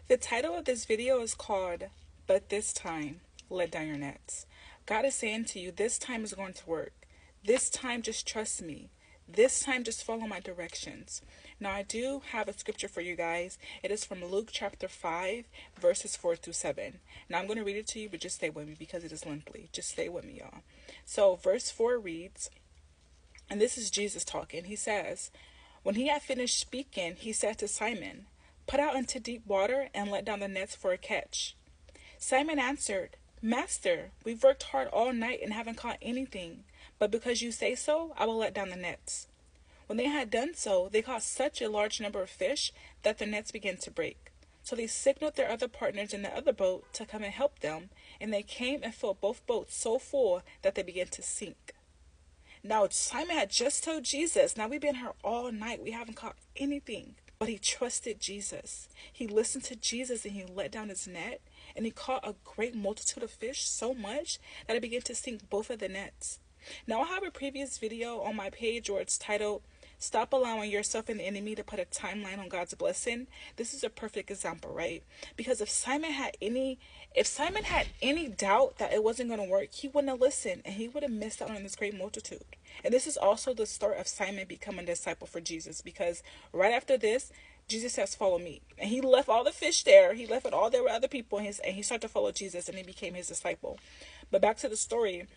The title of this video is called, But This Time, Let Down Your Nets. God is saying to you, this time is going to work. This time, just trust me. This time, just follow my directions. Now, I do have a scripture for you guys. It is from Luke chapter 5, verses 4 through 7. Now, I'm going to read it to you, but just stay with me because it is lengthy. Just stay with me, y'all. So, verse 4 reads, and this is Jesus talking. He says, when he had finished speaking, he said to Simon, put out into deep water and let down the nets for a catch. Simon answered, Master, we've worked hard all night and haven't caught anything, but because you say so, I will let down the nets. When they had done so, they caught such a large number of fish that their nets began to break. So they signaled their other partners in the other boat to come and help them, and they came and filled both boats so full that they began to sink. Now, Simon had just told Jesus, now we've been here all night, we haven't caught anything. But he trusted Jesus. He listened to Jesus and he let down his net, and he caught a great multitude of fish, so much that it began to sink both of the nets. Now, I have a previous video on my page where it's titled, Stop Allowing Yourself and the Enemy to Put a Timeline on God's Blessing. This is a perfect example, right? Because if Simon had any doubt that it wasn't going to work, he wouldn't have listened and he would have missed out on this great multitude. And this is also the start of Simon becoming a disciple for Jesus, because right after this, Jesus says, follow me. And he left all the fish there. He left it all there with other people, and he started to follow Jesus, and he became his disciple. But back to the story.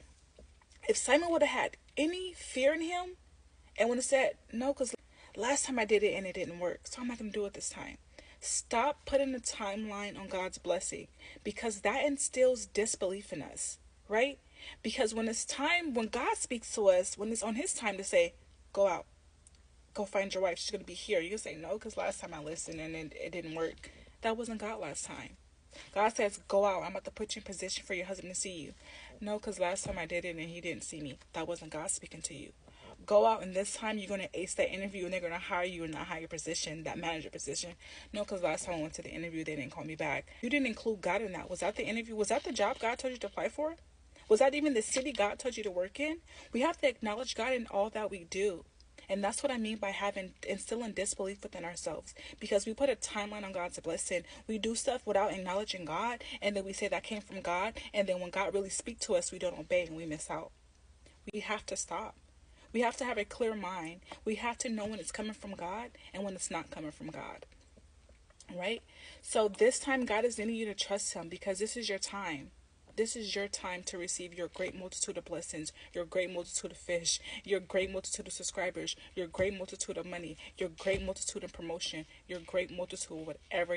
If Simon would have had any fear in him and would have said, no, because last time I did it and it didn't work, so I'm not going to do it this time. Stop putting a timeline on God's blessing, because that instills disbelief in us, right? Because when it's time, when God speaks to us, when it's on his time to say, go out, go find your wife, she's going to be here. You can say, no, because last time I listened and it didn't work. That wasn't God last time. God says, go out. I'm about to put you in position for your husband to see you. No, because last time I did it and he didn't see me. That wasn't God speaking to you. Go out, and this time you're going to ace that interview and they're going to hire you in that higher position, that manager position. No, because last time I went to the interview, they didn't call me back. You didn't include God in that. Was that the interview? Was that the job God told you to apply for? Was that even the city God told you to work in? We have to acknowledge God in all that we do. And that's what I mean by instilling disbelief within ourselves. Because we put a timeline on God's blessing. We do stuff without acknowledging God, and then we say that came from God. And then when God really speaks to us, we don't obey and we miss out. We have to stop. We have to have a clear mind. We have to know when it's coming from God and when it's not coming from God. Right? So this time, God is needing you to trust him, because this is your time. This is your time to receive your great multitude of blessings, your great multitude of fish, your great multitude of subscribers, your great multitude of money, your great multitude of promotion, your great multitude of whatever